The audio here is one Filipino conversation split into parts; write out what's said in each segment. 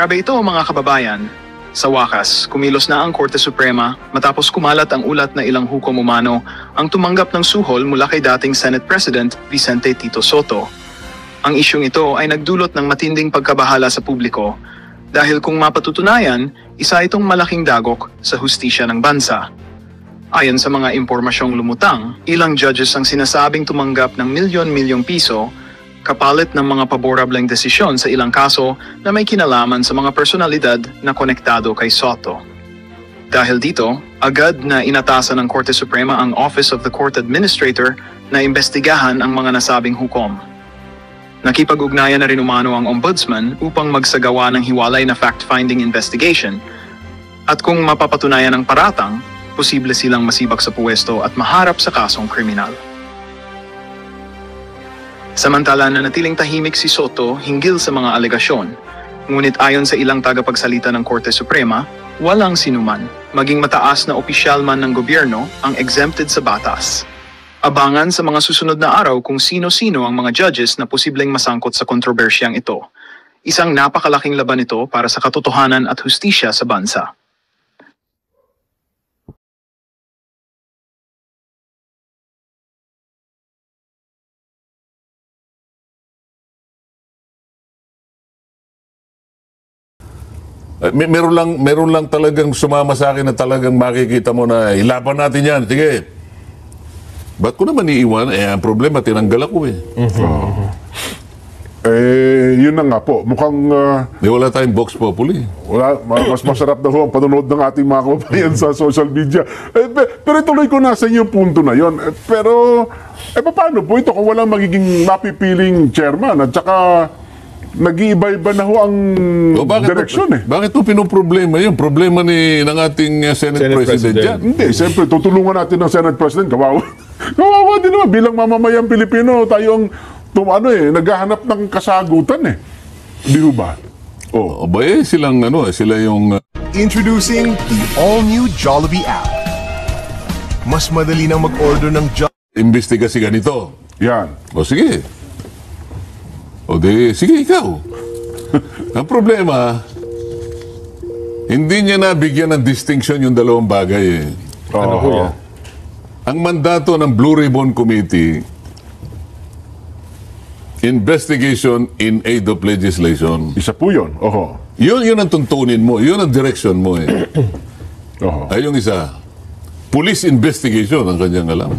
Grabe ito mga kababayan. Sa wakas, kumilos na ang Korte Suprema matapos kumalat ang ulat na ilang hukom umano ang tumanggap ng suhol mula kay dating Senate President Vicente Tito Sotto. Ang isyung ito ay nagdulot ng matinding pagkabahala sa publiko dahil kung mapatutunayan, isa itong malaking dagok sa hustisya ng bansa. Ayon sa mga impormasyong lumutang, ilang judges ang sinasabing tumanggap ng milyon-milyong piso kapalit ng mga paborableng desisyon sa ilang kaso na may kinalaman sa mga personalidad na konektado kay Sotto. Dahil dito, agad na inatasan ng Korte Suprema ang Office of the Court Administrator na imbestigahan ang mga nasabing hukom. Nakipag-ugnayan na rin umano ang Ombudsman upang magsagawa ng hiwalay na fact-finding investigation. At kung mapapatunayan ang paratang, posible silang masibak sa puwesto at maharap sa kasong kriminal. Samantala nanatiling tahimik si Sotto hinggil sa mga alegasyon. Ngunit ayon sa ilang tagapagsalita ng Korte Suprema, walang sinuman, maging mataas na opisyal man ng gobyerno ang exempted sa batas. Abangan sa mga susunod na araw kung sino-sino ang mga judges na posibleng masangkot sa kontrobersyang ito. Isang napakalaking laban ito para sa katotohanan at hustisya sa bansa. Meron lang talagang sumama sa akin na talagang makikita mo na ilaban natin yan. Sige. Ba't ko naman iiwan? Ang problema, tinanggal ako eh. Yun na nga po. Mukhang... wala tayong Vox Populi. Wala, mas masarap na ho ang panonood ng ating mga kababayan sa social media. Pero ituloy ko na sa inyo yung punto na yun. Pero, paano po ito kung walang magiging mapipiling chairman at saka... nag-iiba-iba na ho ang direksyon eh. Bakit po pinoproblema yun? Problema ng ating Senate President dyan. Hindi, siyempre, tutulungan natin ng Senate President. Kawawa. Kawawa din naman. Bilang mamamayang Pilipino, tayong naghahanap ng kasagutan eh. Di ba? Sila yung... Introducing the all-new Jollibee app. Mas madali nang mag-order ng Imbestigasyon ganito. Yan. O sige. Sige ikaw. Ang problema, hindi niya nabigyan ng distinction yung dalawang bagay eh. Ano po yan? Ang mandato ng Blue Ribbon Committee, investigation in aid of legislation. Isa po yun. Yun ang tuntunin mo. Yun ang direction mo eh. Ay yung isa, police investigation ang kanyang alam.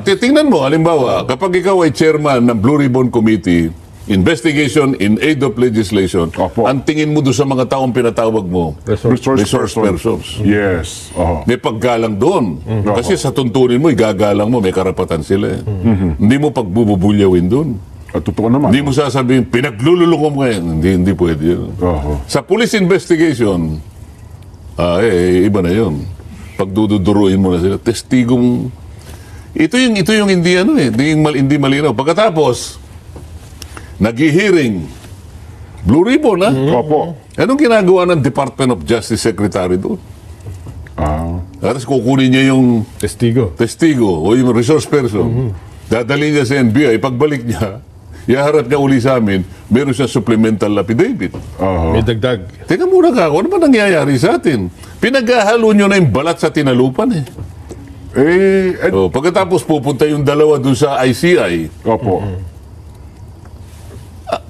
Tingnan mo, halimbawa, kapag ikaw ay chairman ng Blue Ribbon Committee, investigation in aid of legislation, ang tingin mo doon sa mga taong pinatawag mo, resource persons. Yes. May paggalang doon. Kasi sa tuntunin mo, igagalang mo, may karapatan sila. Hindi mo pagbububulyawin doon. Totoo naman. Hindi mo sasabihin, pinaglululoko mo ngayon. Hindi pwede yun. Sa police investigation, iba na yun. Pagduduruin mo na sila, testigong... Ito yung hindi malinaw. Pagkatapos, nag-hearing, Blue Ribbon, ha? Opo. Anong ginagawa ng Department of Justice Secretary doon? Tapos kukunin niya yung testigo o yung resource person. Dadalhin niya sa NBI. Pagbalik niya, iharap niya uli sa amin, meron siya supplemental affidavit. May dagdag. Teka muna ka, ano ba nangyayari sa atin? Pinaghahalo nyo na yung balat sa tinalupan eh. Pagkatapos pupunta yung dalawa dun sa ICI. Opo.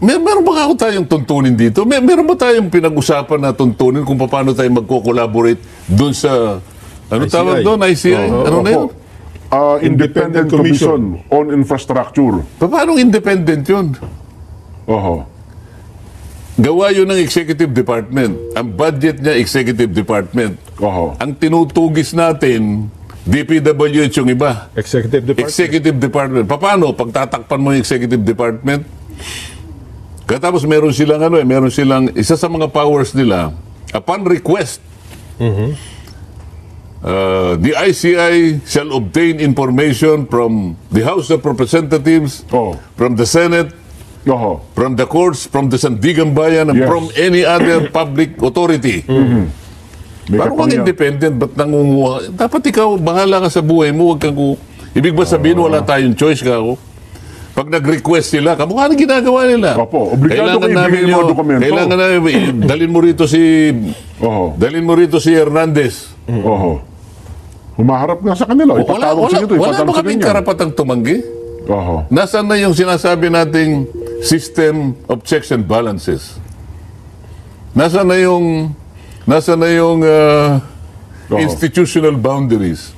Meron ba ako tayong tuntunin dito? Meron ba tayong pinag-usapan na tuntunin kung paano tayo magko-collaborate dun sa... Ano ICI. tawag doon? ICI? Ano na yun? Independent Commission on Infrastructure. Paano independent yun? Gawa yun ng Executive Department. Ang budget niya, Executive Department. Ang tinutugis natin, DPWH yung iba. Executive Department. Paano? Pagtatakpan mo yung Executive Department, katapos meron silang isa sa mga powers nila, upon request, the ICI shall obtain information from the House of Representatives, from the Senate, from the courts, from the Sandigan Bayan, and from any other public authority. Parang kang independent, ba't nangunguha? Dapat ikaw, bahala ka sa buhay mo, wag kang ibig ba sabihin, wala tayong choice ka ako? Pag nag-request sila, kamukha na ginagawa nila. Opo, obligado kayo ibigay yung mga dokumento. Kailangan namin, dalhin mo rito si Hernandez. Oho. Humaharap nga sa kanila. Ipatawag sa inyo. Wala ba kaming karapatang tumanggi? Oho. Nasaan na yung sinasabi nating system of checks and balances? Nasaan na yung institutional boundaries?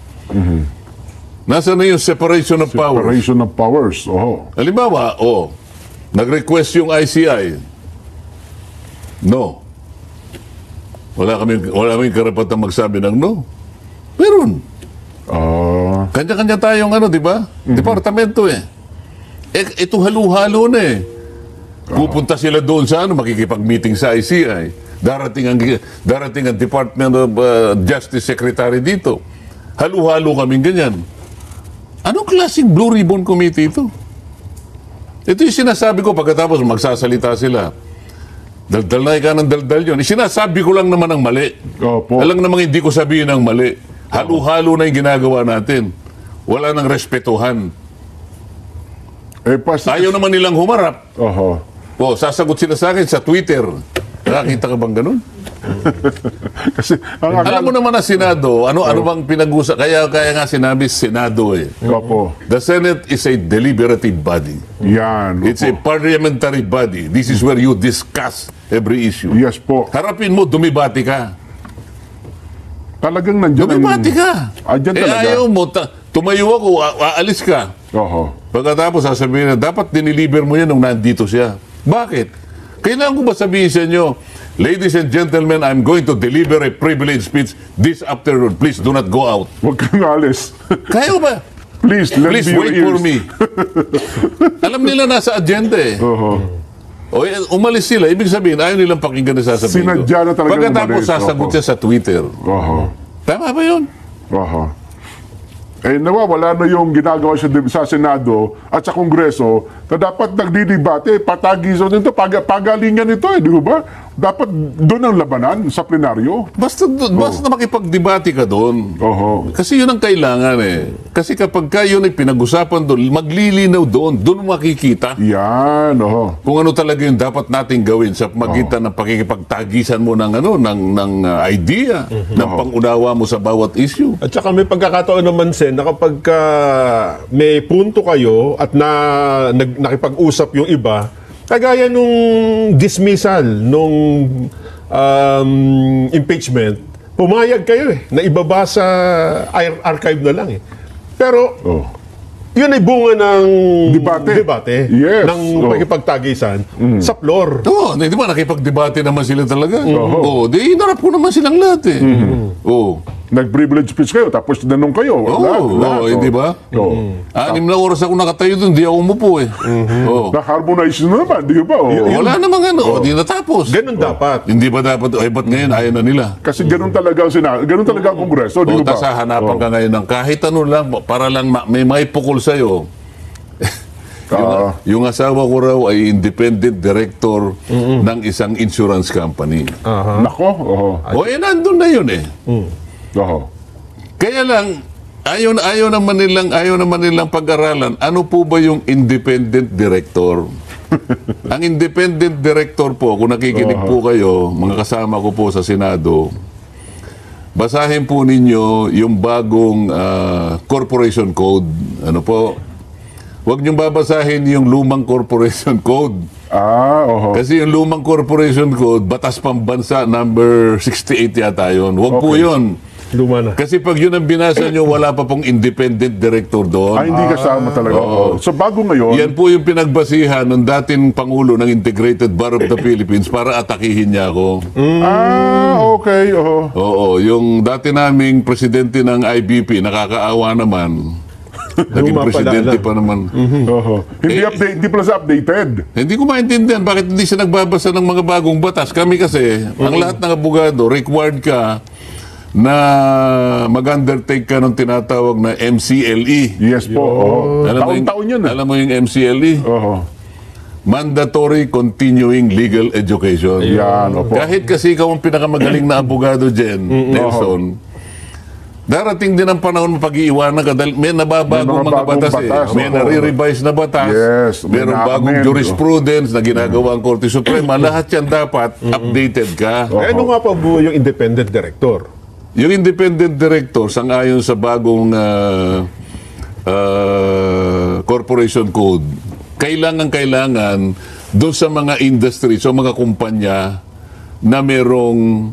Nasaan na yung separation of powers? Separation of powers. Oho. Halimbawa, nag-request yung ICI. No. Wala kaming karapatang magsabi ng no. Meron. Kanya-kanya tayong di ba? Departamento ito halo-halo na Pupunta sila doon sa makikipag-meeting sa ICI. Darating ang Department of Justice Secretary dito. Halo-halo kaming ganyan. Anong klaseng Blue Ribbon Committee ito? Ito yung sinasabi ko pagkatapos magsasalita sila. Daldal na ika ng daldal yun. Sinasabi ko lang naman ang mali. Opo. Alam namang hindi ko sabihin ang mali. Halo-halo na yung ginagawa natin. Wala nang respetuhan. Ayaw naman nilang humarap. Oho. Sasagot sila sa akin sa Twitter. Nakakita ka bang ganun? Kasi, alam mo naman na Senado, ano bang pinag-usap? Kaya nga sinabi Senado Opo. The Senate is a deliberative body. Yan. It's a parliamentary body. This is where you discuss every issue. Yes po. Harapin mo, dumibati ka. Talagang nandiyan Dumibati ka. Andyan talaga. Ayaw mo, tumayo ako, aalis ka. Oho. Pagkatapos sasabihin na, dapat diniliber mo yan nung nandito siya. Bakit? Kailangan ko ba sabihin sa inyo, ladies and gentlemen, I'm going to deliver a privilege speech this afternoon. Please do not go out. Huwag kang alis. Kaya ba? Please wait for me. Alam nila nasa agenda Oho. Umalis sila. Ibig sabihin, ayaw nilang pakinggan na sasabihin ko. Sinadya na talagang Pagkatapos umalis. sasagot siya sa Twitter. Oho. Tama ba yun? Oho. Nawawala na yung ginagawa sa Senado at sa Kongreso na dapat nagdidebate, patagisan nito, pagalingan nito di ba? Dapat doon ang labanan sa plenaryo. Basta makipagdebate ka doon. Oho. Kasi yun ang kailangan Kasi kapag yun ay pinag-usapan doon, maglilinaw doon makikita. Yan, oho. Kung ano talaga yung dapat nating gawin sa magitan ng pakikipagtagisan mo ng idea, ng pangunawa mo sa bawat issue. At saka may pagkakataon naman, Sen, na kapag may punto kayo at nakipag-usap yung iba, kagaya nung dismissal, nung impeachment, pumayag kayo na ibaba sa archive na lang Pero, yun ay bunga ng debate Yes. ng pakipagtagisan sa floor. Di ba nakipagdebate naman sila talaga? Di inarap ko naman silang lahat Nag-privilege speech kayo, tapos tinanong kayo. Lahat. Hindi ba? 6 na oras ako nakatayo doon, di ako umupo Na-harmonize na naman, di ba? Wala namang di natapos. Ganun dapat. Hindi ba dapat, ba't ngayon ayaw na nila? Kasi ganun talaga ang Senado, ganun talaga ang Kongreso, di ba? Tapos hahanapan ka ngayon ng kahit ano lang, para lang may maipukol sa'yo. Yung asawa ko raw ay independent director ng isang insurance company. Nako, nandun na yun Oho. Kaya lang, ayaw naman nilang pag-aralan, ano po ba yung independent director? Ang independent director po, kung nakikinig po kayo, mga kasama ko po sa Senado, basahin po ninyo yung bagong corporation code. Huwag niyong babasahin yung lumang corporation code. Oho. Kasi yung lumang corporation code, Batas Pambansa number 68 yata yun. Huwag po yun. Luma na. Kasi pag yun ang binasa nyo, wala pa pong independent director doon. Hindi kasama talaga. So bago ngayon, yan po yung pinagbasihan ng dating Pangulo ng Integrated Bar of the Philippines para atakihin niya ako. Okay. Oo, yung dati naming presidente ng IBP, nakakaawa naman. Naging presidente pa naman. Hindi pala sa updated. Hindi ko maintindihan bakit hindi siya nagbabasa ng mga bagong batas. Kami kasi, ang lahat ng abogado, required ka na mag-undertake ka ng tinatawag na MCLE. Yes po. Taon-taon yun. Alam mo yung MCLE? Mandatory Continuing Legal Education. Yan, opo. Kahit kasi ikaw ang pinakamagaling na abogado dyan, Nelson, Darating din ang panahon mapag-iiwanan ka dahil may nababagong mga batas eh. May nare-revise na batas. Yes, may Merong bagong na-amend. jurisprudence na ginagawa ang Korte Suprema. Lahat yan dapat updated ka. Ano nga pa po yung independent director? Yung independent director, sang-ayon sa bagong corporation code, kailangan doon sa mga industry, sa mga kumpanya na merong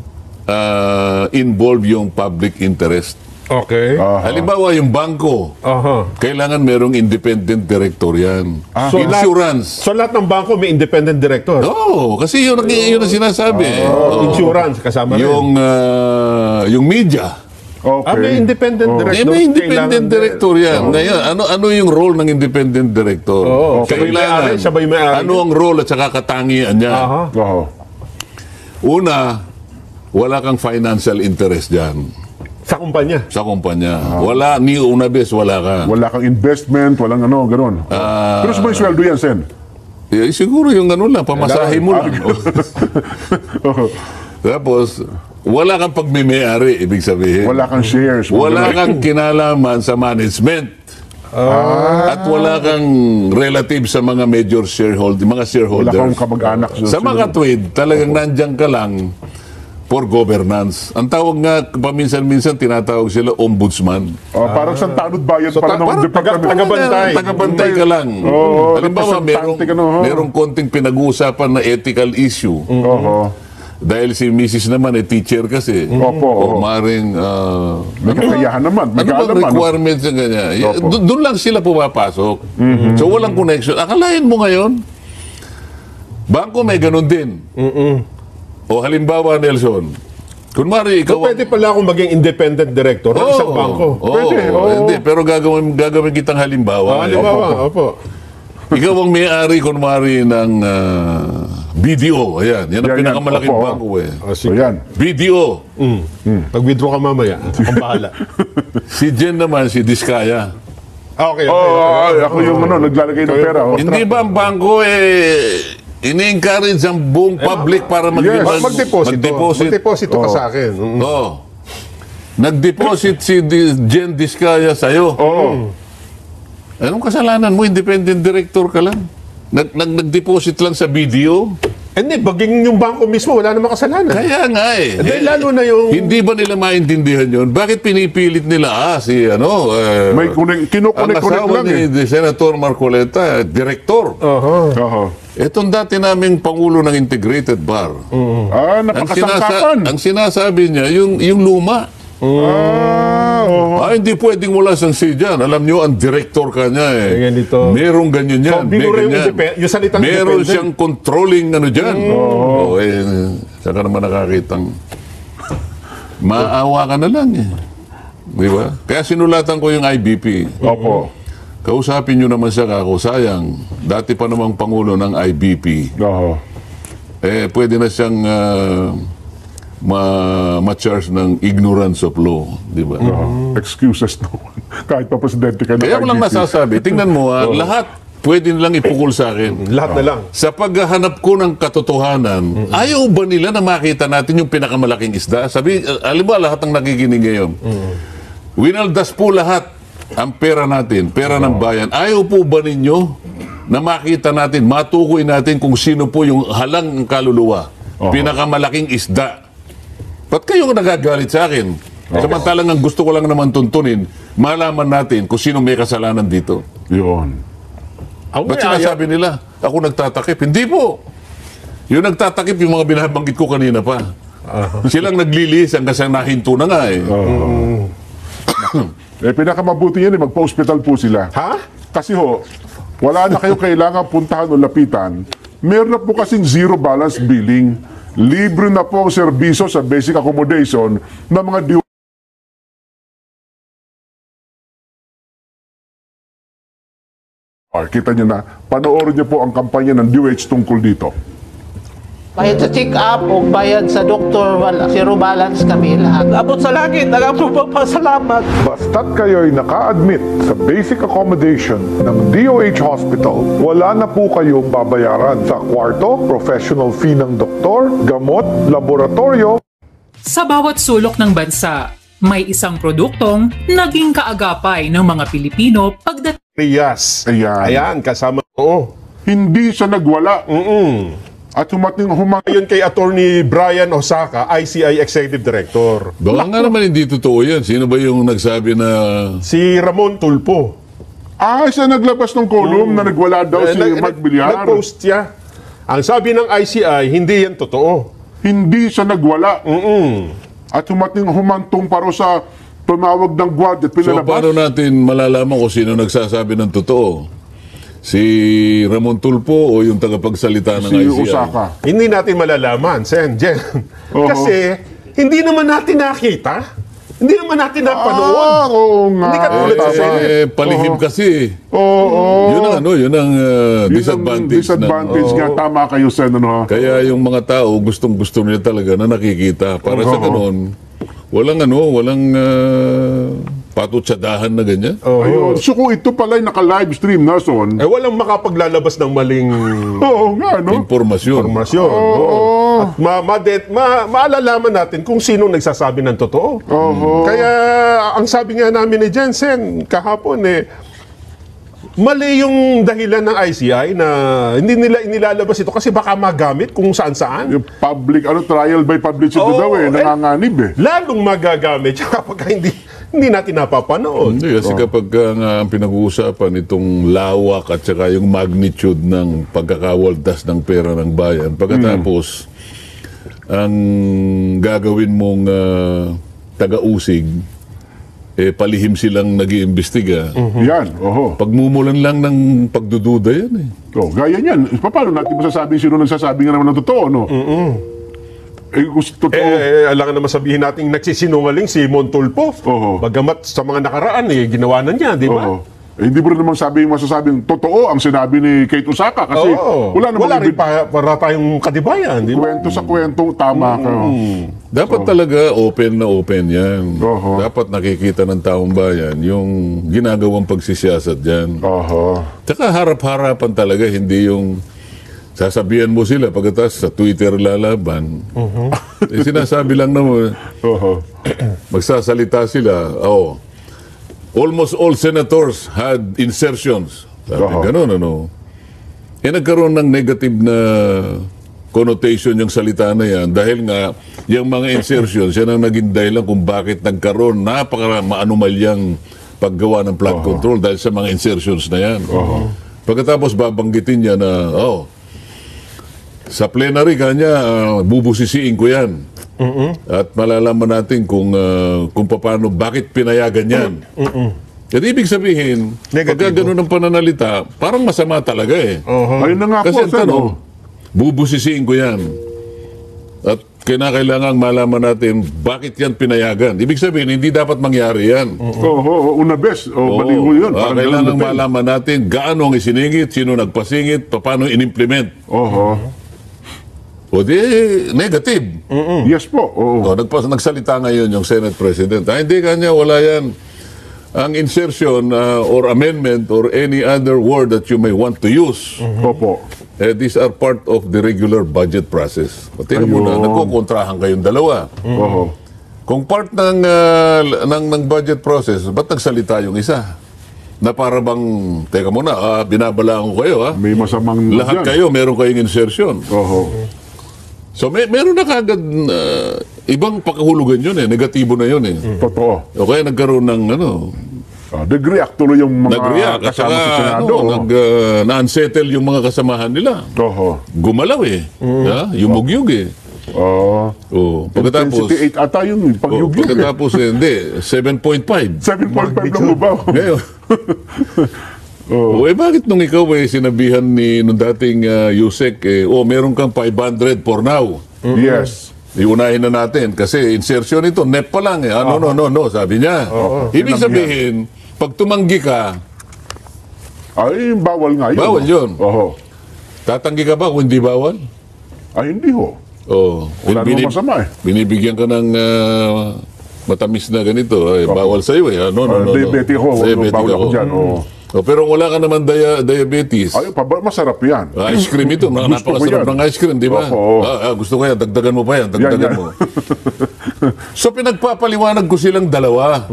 involve yung public interest. Okay. Halimbawa, yung bangko, kailangan merong independent director yan. Insurance. So lahat ng bangko may independent director? Oo, kasi yun ang sinasabi. Insurance kasama rin? Yung media. Okay. May independent director? May independent director yan. Ngayon, ano yung role ng independent director? Kailangan, Siya ba yung may-ari? ano ang role at saka katangian niya? Una, wala kang financial interest dyan Sa kumpanya? sa kumpanya. Wala, ni una bes, wala ka. Wala kang investment, walang gano'n. Pero sa may sweldo yan, Sen? Siguro yung lang, pamasahe mo lang. Tapos, wala kang pagmimayari, ibig sabihin. Wala kang shares. Wala kang kinalaman sa management. At wala kang relative sa mga major shareholders, mga Wala shareholders. kang kamag-anak. Sa mga tweed, talagang nandyan ka lang for governance. Ang tawag nga, paminsan-minsan, tinatawag sila ombudsman. Parang sa tanod bayan para ng Parang department. tagabantay. Tagabantay ka lang. Halimbawa, representante ka, merong konting pinag-uusapan na ethical issue. Dahil si Mrs. naman, teacher kasi. O maring... May kakayahan naman. May ano bang kaalaman. requirements na ganyan? Doon lang sila pumapasok. So walang connection. Akalain mo ngayon, bangko may ganun din. O halimbawa, Nelson, kunwari ikaw... Pwede pala akong maging independent director ng isang bangko? Pwede, Hindi, pero gagawin kitang halimbawa. Halimbawa, opo. Ikaw ang may-ari, kunwari, ng BDO. Ayan, yan ang Yan, pinakamalaking opo, bangko eh. So yan. BDO. Pag-withdraw ka mamaya, akong bahala. Si Jen naman, si Diskaya. Okay. Ako yung naglalagay ng pera. Hindi ba ang bangko ini-encourage ang buong public para Mag-deposito ka sa akin. Oo. Nag-deposit si Jen Diskaya sa'yo. Anong kasalanan mo? Independent director ka lang. Nag-deposit lang sa BDO. Hindi, baging yung bangko mismo, wala namang kasalanan. Kaya nga eh. Hindi, lalo na yung... Hindi ba nila maintindihan yun? Bakit pinipilit nila, May ang kinukunik asawa lang eh. ni Senator Marcoleta, director. Itong dati naming Pangulo ng Integrated Bar. Napakasangkapan. Ang sinasabi niya, yung luma. Hindi pwedeng wala siyang say dyan. Alam niyo, ang director ka niya eh. Ganito. Merong ganyan yan. binura yung salitang Meron independent. siyang controlling dyan. Saka naman nakakitang maawa ka na lang eh. Di ba? Kaya sinulatan ko yung IBP. Opo. Kausapin niyo naman siya kako. Sayang, dati pa namang Pangulo ng IBP. Pwede na siyang ma-charge ng ignorance of law, di ba? Excuses no. Kahit pa presidente ka na. Kaya ko lang masasabi, tingnan mo lahat pwede nilang ipukul sa akin. Lahat na lang. Sa paghahanap ko ng katotohanan, ayaw ba nila na makita natin yung pinakamalaking isda? Sabi, alam ba lahat ng nakikinig ngayon? Winaldas po lahat ang pera natin, pera ng bayan. Ayaw po ba ninyo na makita natin, matukoy natin kung sino po yung halang kaluluwa? Pinakamalaking isda. Ba't kayo nagagalit sa akin? Samantalang ang gusto ko lang naman tuntunin, malaman natin kung sino may kasalanan dito. Yun. Ba't sinasabi nila, ako nagtatakip? Hindi po. Yung nagtatakip, yung mga binabanggit ko kanina pa. Silang naglilihis hanggang sa nahinto na nga eh. Pinakamabuti yan magpa-hospital po sila. Kasi wala na kayo kailangan puntahan o lapitan. Meron na po kasing zero balance billing. Libre na po ang serbisyo sa basic accommodation ng mga kita nyo na, panoorin nyo po ang kampanya ng DOH tungkol dito. Bayad sa check-up o bayad sa doktor, zero balance kami lahat. Abot sa langit, nagpapasalamat. Basta't kayo'y naka-admit sa basic accommodation ng DOH Hospital, wala na po kayong babayaran sa kwarto, professional fee ng doktor, gamot, laboratorio. Sa bawat sulok ng bansa, May isang produktong naging kaagapay ng mga Pilipino pagdating Rias. Ayan. Ayan, kasama. Oo. Hindi siya nagwala. At humating Ayon kay Attorney Brian Osaka, ICI Executive Director. Baka nga naman hindi totoo yan. Sino ba yung nagsabi na... Si Ramon Tulpo. siya naglabas ng column na nagwala daw si Mark Villar. Nag-post siya. Ang sabi ng ICI, hindi yan totoo. Hindi siya nagwala. At humantong paro sa tumawag ng guard at So pinalabas. paano natin malalaman kung sino nagsasabi ng totoo? Si Ramon Tulpo o yung tagapagsalita ng si ICI? Osaka. Hindi natin malalaman, Sen, Jen. Oo. Kasi, hindi naman natin nakita. Hindi naman natin napanood. Oo nga. Hindi katulad sa Senate. Palihim kasi. Oo. Yun ang Yun ang disadvantage. disadvantage nga. Tama kayo, Sen. Ano? Kaya yung mga tao, gustong-gusto nila talaga na nakikita. Para sa ganun, walang patutsadahan na ganyan. Ayun. So kung ito pala ay naka-live stream na, Son. Walang makapaglalabas ng maling Oo nga, no? Informasyon. informasyon. At maalalaman natin kung sino nagsasabi ng totoo. Kaya ang sabi nga namin ni Jensen kahapon mali yung dahilan ng ICI na hindi nila inilalabas ito kasi baka magamit kung saan-saan. Yung public, trial by publicity daw nanganganib Lalong magagamit kapag hindi natin napapanood. Hindi, kasi kapag nga ang pinag-uusapan itong lawak at saka yung magnitude ng pagkakawaldas ng pera ng bayan, pagkatapos ang gagawin mong taga-usig, palihim silang nag-iimbestiga. Yan, Pagmumulan lang ng pagdududa yan gaya niyan. Paano natin masasabing sino nagsasabi nga naman ng totoo, no? Totoo. Alangan naman sabihin natin nagsisinungaling si Montulpo. Bagamat sa mga nakaraan, ginawa na niya, di ba? Hindi mo rin naman masasabing totoo ang sinabi ni Kate Osaka kasi wala rin para tayong katibayan, di ba? Kwento sa kwento, tama ka. Dapat talaga open na open yan. Dapat nakikita ng taong bayan yung ginagawang pagsisiyasat dyan. Tsaka harap-harapan talaga, hindi yung sasabihan mo sila pagkatapos sa Twitter lalaban. Sinasabi lang naman, magsasalita sila, almost all senators had insertions. Sabi, ganun, nagkaroon ng negative na connotation yung salita na yan dahil nga yung mga insertions, yan ang naging dahilan kung bakit nagkaroon napaka-maanumalyang paggawa ng flood control dahil sa mga insertions na yan. Pagkatapos babanggitin niya na, sa plenary kanya, bubusisiin ko yan. At malalaman natin kung paano, bakit pinayagan yan. At ibig sabihin, pagka ganun ang pananalita, parang masama talaga Ayun na nga Kasi po, ang tanong, bubusisiin ko yan. At kinakailangan malaman natin bakit yan pinayagan. Ibig sabihin, hindi dapat mangyari yan. Una bes. Baliho yun. Kailangan malaman natin gaano ang isiningit, sino nagpasingit, paano in-implement. O di, negative. Yes po. Nagsalita ngayon yung Senate President. Hindi kanya, wala yan. Ang insertion or amendment or any other word that you may want to use, these are part of the regular budget process. Tingnan mo na, nagkukontrahan kayong dalawa. Kung part ng budget process, ba't nagsalita yung isa? Na para bang, teka muna, binabalaan ko kayo. May masamang lahat kayo, meron kayong insertion. So meron na kagad ibang pakahulugan yun negatibo na yun Totoo. O kaya nagkaroon ng nag-react tuloy yung mga kasama sa Senado. Na-unsettle yung mga kasamahan nila. Gumalaw yumugyug pagkatapos 28 ata yung pagyugyug. Pagkatapos hindi 7.5 lang mo ba? Ngayon bakit nung ikaw sinabihan nung dating Yusek, meron kang 500 for now. Yes. Iunahin na natin kasi insertion ito, NEP pa lang No, sabi niya. Ibig sabihin, pag tumanggi ka, ay, bawal nga yun. Bawal yun. Tatanggi ka ba kung hindi bawal? Ay, hindi ho. Wala naman masama Binibigyan ka ng matamis na ganito, bawal sa'yo No. Diabetic ako, bawal ako dyan. O, pero wala ka naman diabetes. Ay, masarap yan. Ice cream ito. Gusto ko Napakasarap yan. ng ice cream, di ba? Oo. Gusto ko yan. Dagdagan mo pa yan. Dagdagan Yan. mo. So, pinagpapaliwanag ko silang dalawa.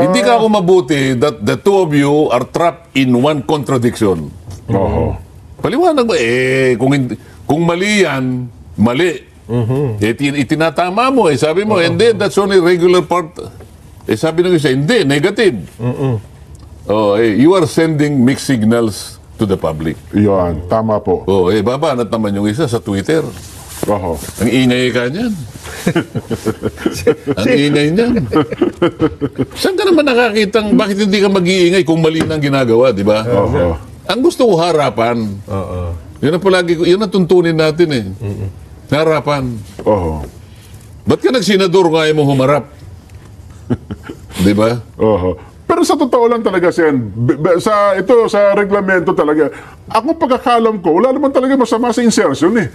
Hindi ka ako mabuti that the two of you are trapped in one contradiction. Oo. Paliwanag mo, kung mali yan, mali. Itinatama mo, sabi mo, hindi, that's only regular part. Sabi ng isa, hindi, negative. You are sending mixed signals to the public. Yan, tama po. Babanat naman yung isa sa Twitter. Oo. Ang ingay ka niyan. Ang ingay niyan. Saan ka naman nakakitang, bakit hindi ka mag-iingay kung mali na ang ginagawa, di ba? Oo. Ang gusto ko harapan. Yun ang palagi, yun ang tuntunin natin eh. Harapan. Oo. Ba't ka nagsenador nga mo humarap? Di ba? Oo. Pero sa totoo lang talaga, Sen, sa reglamento talaga, ako pagkakalam ko, wala naman talaga masama sa insertion eh.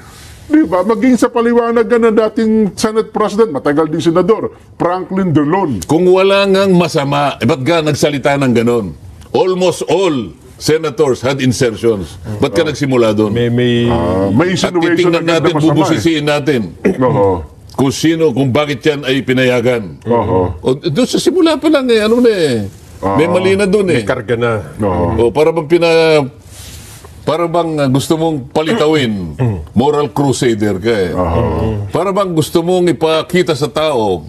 Di ba? Maging sa paliwanag na dating Senate President, matagal din senador, Franklin Delon. Kung wala ngang masama, ba't ka nagsalita ng ganon? Almost all senators had insertions. Ba't ka nagsimula doon? May At insinuation titingnan na natin, masama bubusisiin natin. Oo. Kung sino, kung bakit yan ay pinayagan. Oo. Doon sa simula pa lang may mali na doon eh. May karga na. Oo. Para bang gusto mong palitawin, moral crusader ka eh. Para bang gusto mong ipakita sa tao,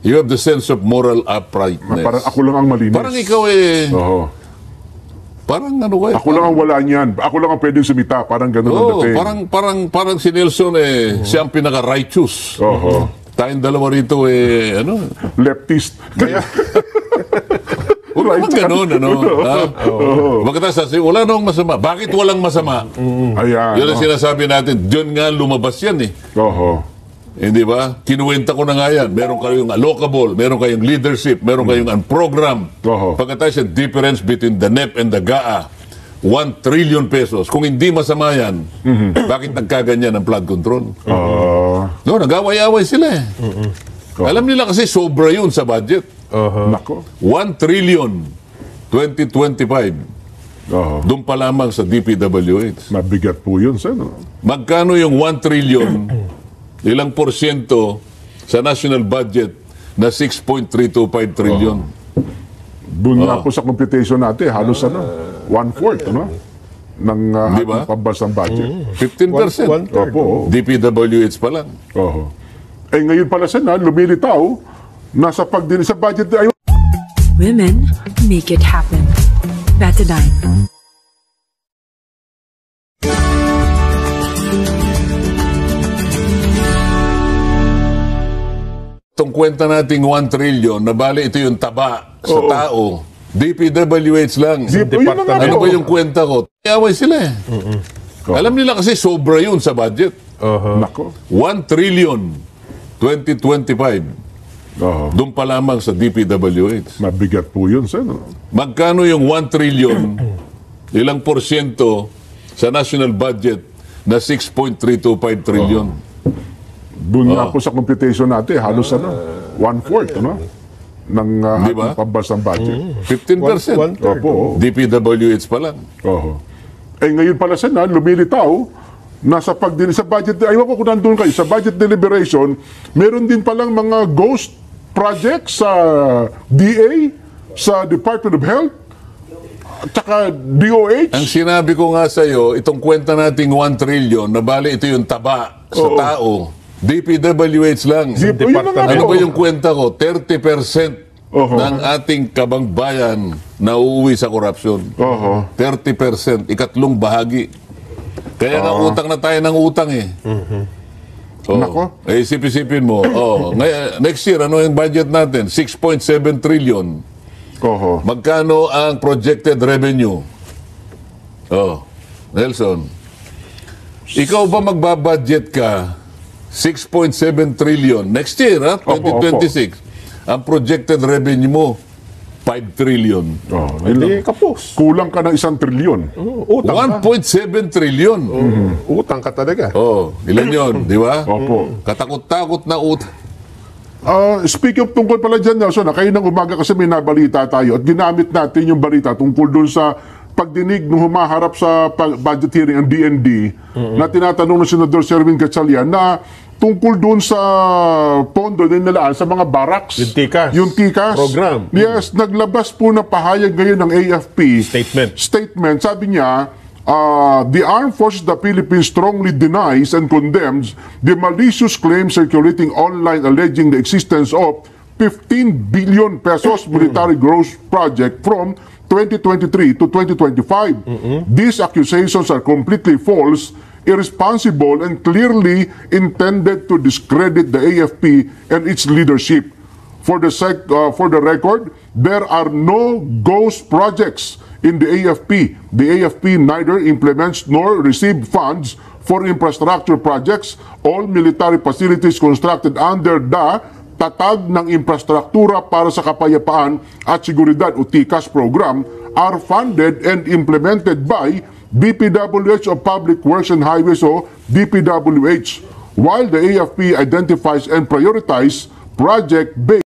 you have the sense of moral uprightness. Parang ako lang ang malinis. Parang ikaw eh, Oo. parang ano ka eh. Ako lang ang wala niyan. Ako lang ang pwedeng sumita. Parang ganun ang dating. Parang si Nelson siya ang pinaka-righteous. Oo. Tayong dalawa rito Leftist. Kaya, wala naman ganun, Magkatapos, wala namang masama. Bakit walang masama? ayan. Yun ang sinasabi natin. Diyan nga lumabas yan eh. Oo. Hindi ba? Kinuwenta ko na nga yan. Meron kayong allocable, meron kayong leadership, meron kayong program. Pagkatapos yung difference between the NEP and the GAA, 1 trillion pesos. Kung hindi masama yan, bakit nagkaganyan ang flood control? Nag-away-away sila eh. Alam nila kasi sobra yun sa budget. Nako. 1 trillion 2025. Doon pa lamang sa DPWH. Mabigat po yun, Sen. Magkano yung 1 trillion, ilang porsyento sa national budget na 6.325 trillion? Doon nga po sa computation natin, halos 1/4, ng Diba? pambansang budget. 15%. Opo. DPWH pa lang. Oo. Ngayon pala, Sen, lumilitaw, nasa sa budget ay Women make it happen. Betadine. Itong kwenta nating 1 trillion, na bali ito yung taba sa tao. DPWH lang. Ano ba yung kwenta ko? Away sila eh. Alam nila kasi sobra yun sa budget. Nako. 1 trillion 2025. Doon pa lamang sa DPWH. Mabigat po yun, Sen. Magkano yung 1 trillion, ilang porsyento sa national budget na 6.325 trillion? Doon nga po sa computation natin, halos 1/4, ng Diba? pambansang budget. 15%. Opo. DPWH pa lang. Ngayon pala, Sen, lumilitaw, nasa sa budget, ayaw ko kung nandun kayo, sa budget deliberation, meron din palang mga ghost projects sa DA, sa Department of Health, at saka DOH. Ang sinabi ko nga sa iyo, itong kwenta nating 1 trillion, na bali ito yung taba sa tao, DPWH lang. Ano ba yung kwenta ko? 30% ng ating kabangbayan na uuwi sa korupsyon. 30%, ikatlong bahagi. Kaya nga utang na tayo ng utang eh. Nako. Isip-isipin mo. Next year, ano yung budget natin? 6.7 trillion. Magkano ang projected revenue? Nelson, ikaw ba magbabudget ka 6.7 trillion next year, 2026? Ang projected revenue mo 5 trillion. Hindi kapos. Kulang ka ng 1 trilyon. 1.7 trillion. Utang ka talaga. Ilan yun, di ba? Opo. Katakot-takot na utang. Speaking of tungkol pala dyan, Nelson, kayo ng umaga kasi may nabalita tayo at ginamit natin yung balita tungkol dun sa pagdinig nung humaharap sa budget hearing ang DND na tinatanong ng Senador Sherwin Gatchalian na tungkol dun sa pondo na nilaan sa mga barracks. Yung TICAS program. Yes, naglabas po na pahayag ngayon ng AFP. Statement. Sabi niya, the Armed Forces of the Philippines strongly denies and condemns the malicious claims circulating online alleging the existence of 15 billion pesos military growth project from 2023 to 2025. These accusations are completely false, irresponsible, and clearly intended to discredit the AFP and its leadership. For the record, there are no ghost projects in the AFP. The AFP neither implements nor receives funds for infrastructure projects. All military facilities constructed under the Tatag ng Infrastruktura para sa Kapayapaan at Seguridad o TICAS program are funded and implemented by DPWH of Public Works and Highways o DPWH, while the AFP identifies and prioritizes project based